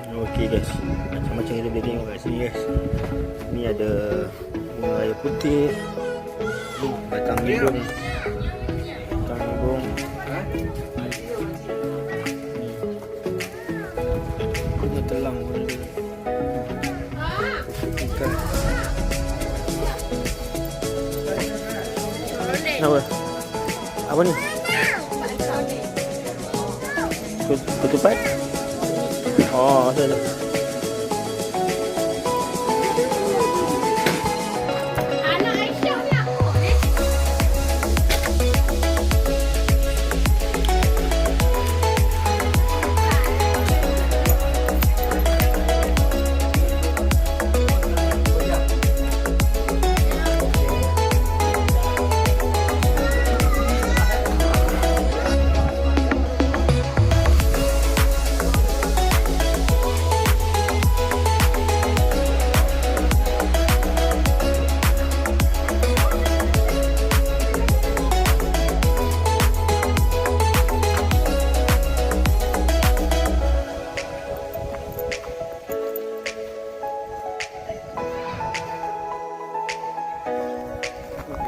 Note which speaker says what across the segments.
Speaker 1: Okey guys, macam-macam kita boleh tengok kat sini guys. Ni ada bunga raya putih. Batang hidung. Batang hidung. Bunga telang pun ada. Ikan. Apa? Apa ni? Ketupat? Oh, ada.
Speaker 2: Anak Aisyah nak.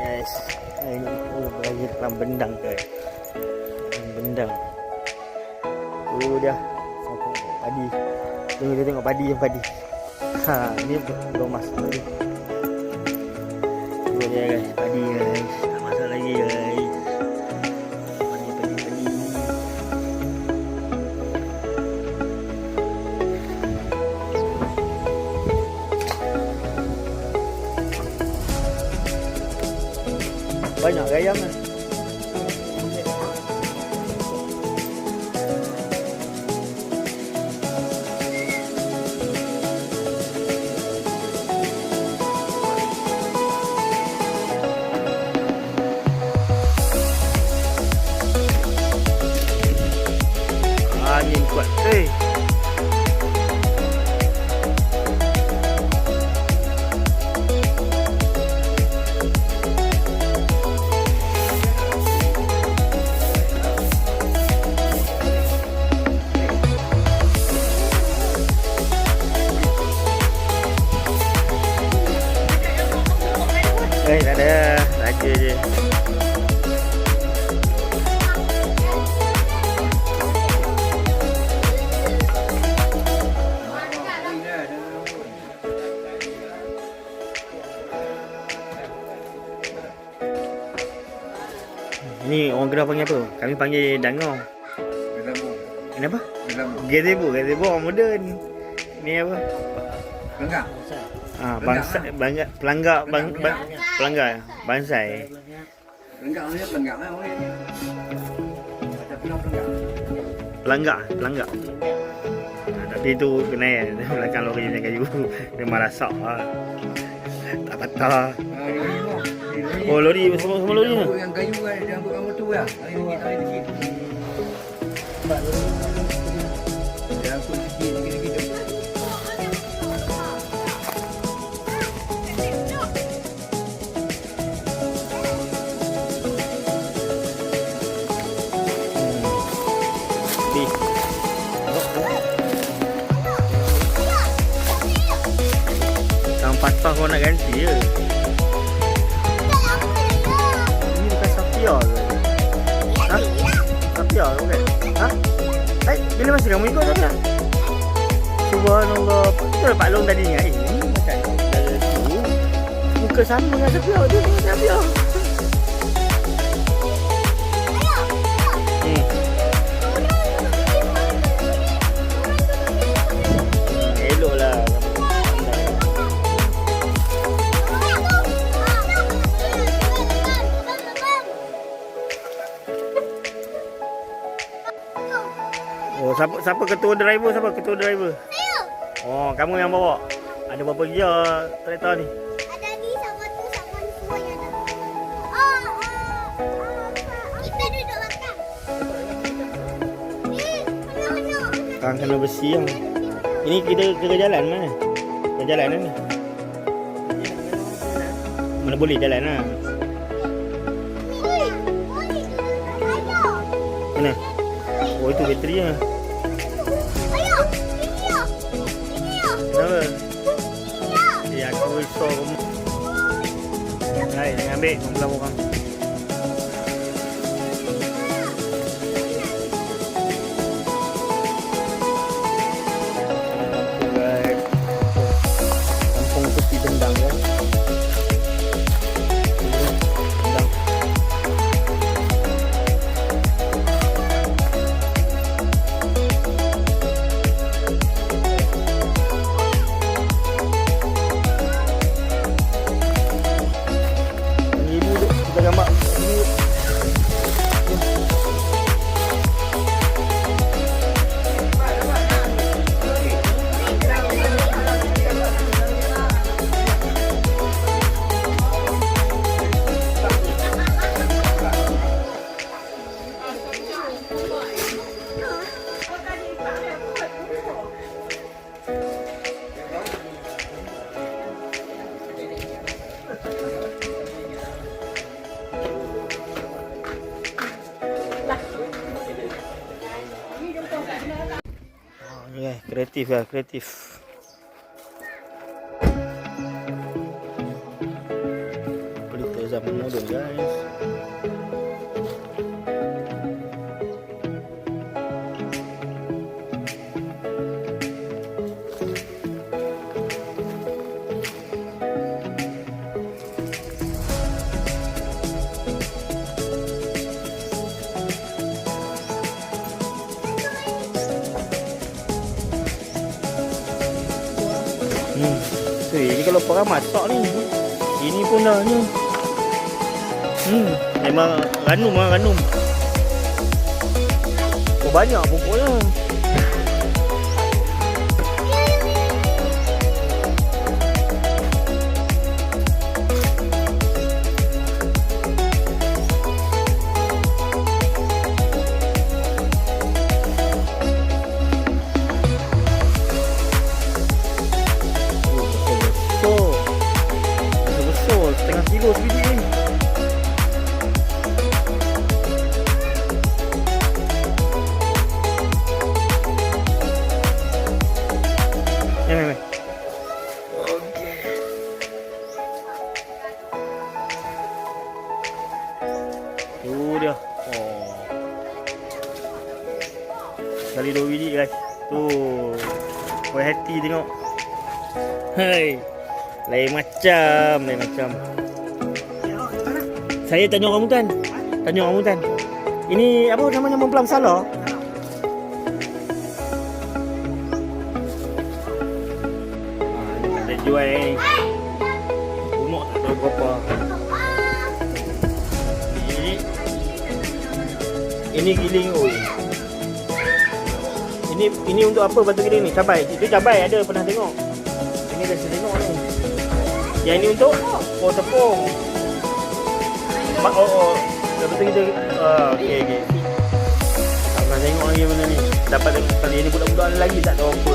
Speaker 1: Guys, ini belajar dalam bendang guys. Dalam bendang. Tu dia. Padi. Kita tengok padi yang padi. Ha, ni belum masuk lagi. Tu dia guys, padi guys. Tak masuk lagi guys. Padi. Banyak gayam kan. Angin kuat. Tak ada. Saja je. Ni orang Kedah panggil apa? Kami panggil dangau. Kenapa? Gazebo orang moden. Ni apa?
Speaker 3: Pelanggar.
Speaker 1: Pelanggar, bansai.
Speaker 3: Pelanggar ni pelanggar lah orang ni. Ada pelanggar.
Speaker 1: Pelanggar. Tapi tu kena belakang lori macam kayu. Memang rasak lah. Tak patah. Oh, lori semua lori ni.
Speaker 3: Yang kayu kan dia ambil kamu tu lah. Hari sikit. Dia angkut sikit.
Speaker 1: Patah kau nak ganti je. Ini bukan Safia ke? Ha? Safia ke bukan? Ha? Bila masa kamu ikut Safia? Subhanallah. Betul Pak Long tadi ingat? Ini macam dari tu. Muka sama dengan Safia. Dia dengan Safia. Elok lah. Oh, siapa ketua driver? Siapa ketua driver?
Speaker 2: Saya.
Speaker 1: Oh, kamu yang bawa. Ada berapa gear kereta ni?
Speaker 2: Ada ni sama tu sama ni semua yang ada. Kita duduk belakang.
Speaker 1: Kang kena besi yang. Ini kita ke jalan mana? Ke jalan mana ni? Mana boleh jalan lah. Mana? Oh, itu bateri lah.
Speaker 2: Ayah, ini ya.
Speaker 1: risau kamu. Baik, jangan ambil belah orang. Kampung tepi Bendang ya. Bendang. Ibu tu kita gambar. Ya, kreatif ya, kreatif. Pelita zaman moden guys. Ini kalau orang masak ni, ini pun dah ni. Memang ranum lah, ranum. Oh, banyak pokoknya. Setengah kilo sebiji ni. Ni. Okey. Tu dia. Oh. Kali 2 biji guys. Tu. Buat hati tengok. Hai. Lain macam. Saya Tanjung Rambutan. Ini apa namanya, Memplam Salah? Ada jual ni. Umur tak tahu berapa. Ini giling oi. Ini untuk apa batu giling ni? Cabai. Itu cabai ada pernah tengok. Ini dah tengok ni. Yang ini untuk tepung. Betul kita. Okey. Tak pernah tengok lagi benda ni. Dapat tengok kali ni budak-budak ada lagi tak tahu apa.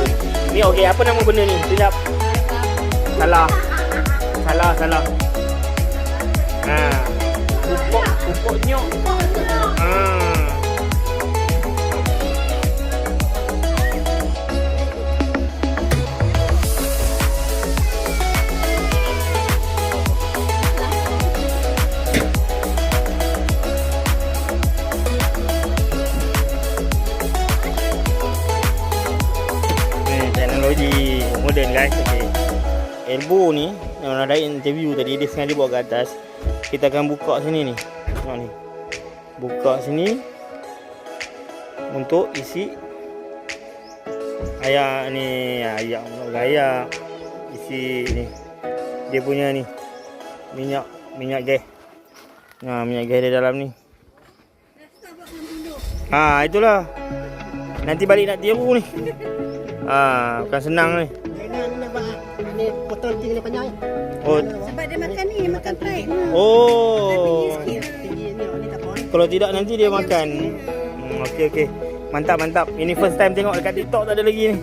Speaker 1: Ni okey, apa nama benda ni? Sekejap. Salah. Pupuk nyok. Teknologi moden guys. Okay. Elbow ni yang ada interview tadi, dia sengaja bawa ke atas. Kita akan buka sini ni. Tengok ni. Buka sini untuk isi ayak ni, ayak ayak isi ni. Dia punya ni minyak gas. Minyak gas di dalam ni. Itulah. Nanti balik nak tiru ni. Bukan senang ni.
Speaker 4: Ni potong tinggi panjang.
Speaker 1: Oh.
Speaker 2: Sebab dia makan ni, makan pride.
Speaker 1: Oh.
Speaker 4: Tinggi ni tak pon.
Speaker 1: Kalau tidak nanti dia makan. Okey. Mantap. Ini first time tengok dekat TikTok tak ada lagi ni.